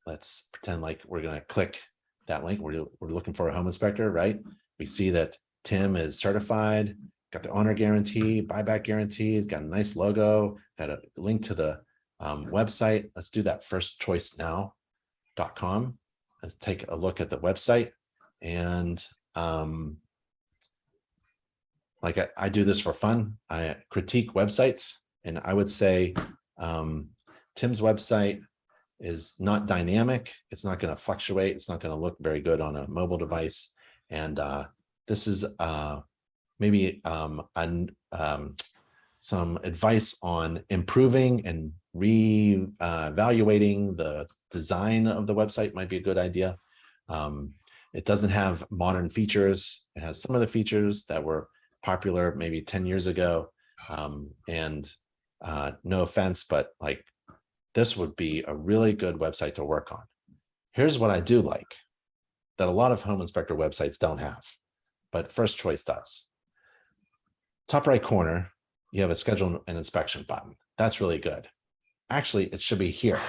Let's pretend like we're going to click that link. We're looking for a home inspector, right? We see that Tim is certified, got the honor guarantee, buyback guarantee, got a nice logo, got a link to the website. Let's do that, firstchoicenow.com. Let's take a look at the website. And like I do this for fun. I critique websites, and I would say Tim's website is not dynamic. It's not going to fluctuate. It's not going to look very good on a mobile device. And this is maybe some advice on improving and re-evaluating the design of the website might be a good idea. It doesn't have modern features. It has some of the features that were popular maybe 10 years ago. And no offense, but like this would be a really good website to work on. Here's what I do like that a lot of home inspector websites don't have, but First Choice does. Top right corner, you have a schedule an inspection button. That's really good. Actually, it should be here.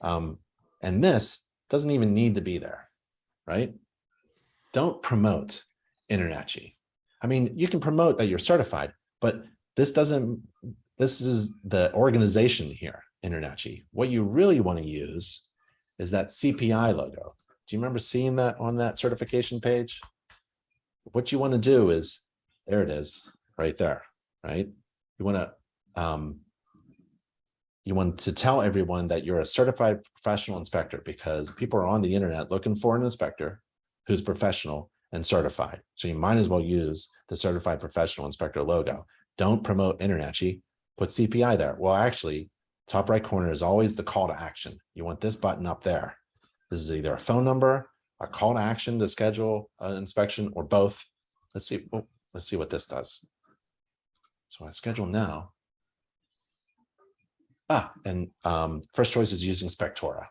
And this doesn't even need to be there, right? Don't promote InterNACHI. I mean, you can promote that you're certified, but this is the organization here, InterNACHI. What you really want to use is that CPI logo. Do you remember seeing that on that certification page? What you want to do is, there it is, right there, right? You want to tell everyone that you're a certified professional inspector, because people are on the internet looking for an inspector who's professional and certified. So you might as well use the certified professional inspector logo. Don't promote InterNACHI, put CPI there. Well, actually, top right corner is always the call to action. You want this button up there. This is either a phone number, a call to action to schedule an inspection, or both. Let's see what this does. So I schedule now. And First Choice is using Spectora.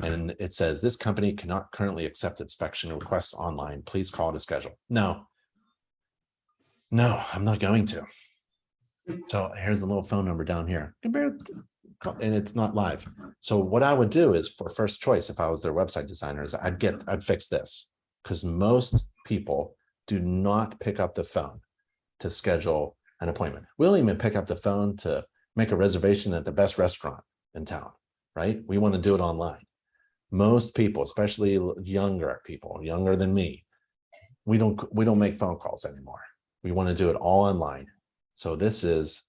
And it says, this company cannot currently accept inspection requests online. Please call to schedule. No, I'm not going to. So here's the little phone number down here. And it's not live. So what I would do is, for First Choice, if I was their website designer, is I'd fix this, because most people do not pick up the phone to schedule an appointment. We don't even pick up the phone to make a reservation at the best restaurant in town, right? We want to do it online. Most people, especially younger people, younger than me, we don't make phone calls anymore. We want to do it all online. So this is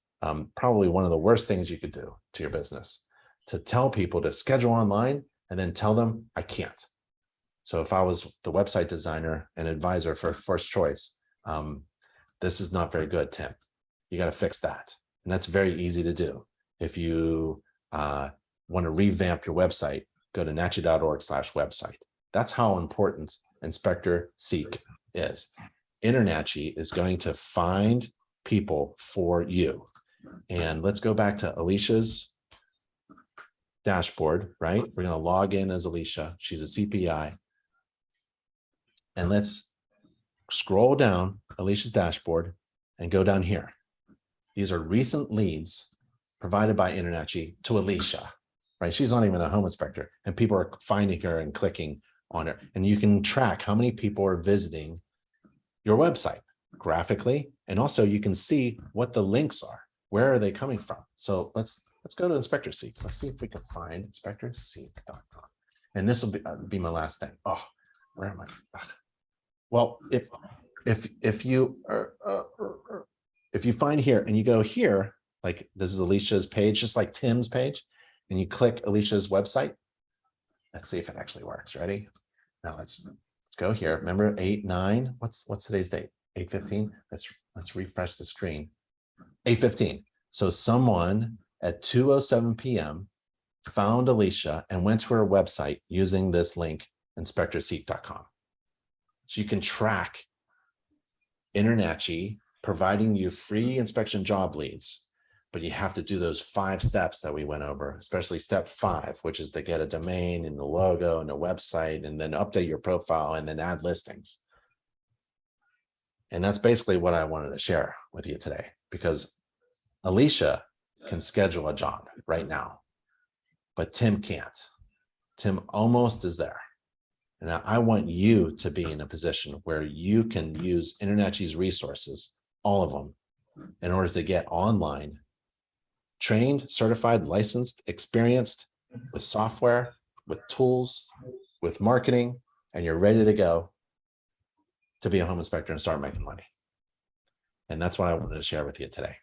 probably one of the worst things you could do to your business, to tell people to schedule online and then tell them I can't. So if I was the website designer and advisor for First Choice, this is not very good, Tim. You got to fix that. And that's very easy to do. If you want to revamp your website, go to nachi.org/website. That's how important Inspector Seek is. InterNACHI is going to find people for you. And let's go back to Alicia's dashboard, right? We're going to log in as Alicia. She's a CPI. And let's scroll down Alicia's dashboard and go down here. These are recent leads provided by InterNACHI to Alicia, right? She's not even a home inspector, and people are finding her and clicking on her. And you can track how many people are visiting your website graphically. And also you can see what the links are. Where are they coming from? So let's go to Inspector Seek. Let's see if we can find inspectorseek.com. And this will be my last thing. Oh, where am I? Ugh. Well, if you find here and you go here, like this is Alicia's page, just like Tim's page, and you click Alicia's website. Let's see if it actually works. Ready? Now let's go here. Remember 8/9. What's today's date? 8/15. Let's refresh the screen. 8/15. So someone at 2:07 p.m. found Alicia and went to her website using this link, inspectorseek.com. So you can track InterNACHI providing you free inspection job leads, but you have to do those 5 steps that we went over, especially step 5, which is to get a domain and the logo and a website, and then update your profile and then add listings. And that's basically what I wanted to share with you today, because Alicia can schedule a job right now, but Tim can't. Tim almost is there. And I want you to be in a position where you can use InterNACHI's resources, all of them, in order to get online, trained, certified, licensed, experienced with software, with tools, with marketing, and you're ready to go to be a home inspector and start making money. And that's what I wanted to share with you today.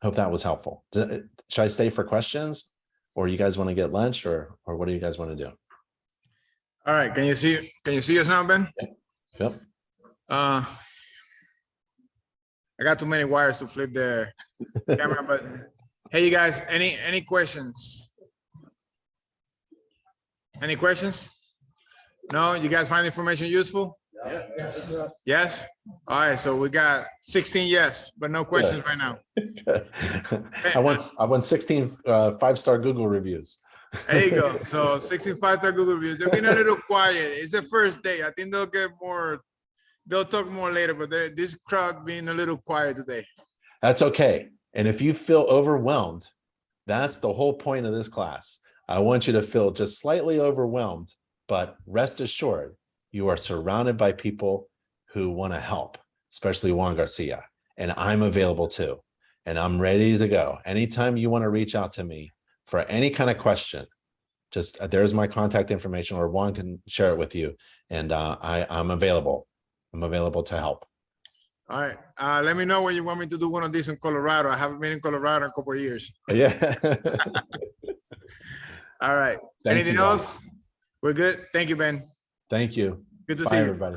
Hope that was helpful. Should I stay for questions, or you guys want to get lunch, or what do you guys want to do? All right. Can you see us now, Ben? Yep. I got too many wires to flip the camera, but hey, you guys, any questions? Any questions? No, you guys find information useful? Yes? All right, so we got 16 yes, but no questions right now. I won 16 5-star Google reviews. There you go. So 65-star Google reviews. They've been a little quiet. It's the first day. I think they'll get more, they'll talk more later, but this crowd being a little quiet today. That's okay. And if you feel overwhelmed, that's the whole point of this class. I want you to feel just slightly overwhelmed, but rest assured, you are surrounded by people who want to help, especially Juan Garcia. And I'm available too. And I'm ready to go. Anytime you want to reach out to me for any kind of question, just there's my contact information, or Juan can share it with you. And I'm available. I'm available to help. All right. Let me know when you want me to do one of these in Colorado. I haven't been in Colorado in a couple of years. Yeah. All right. Anything else? We're good. Thank you, Ben. Thank you. Good to Bye, see you. everybody.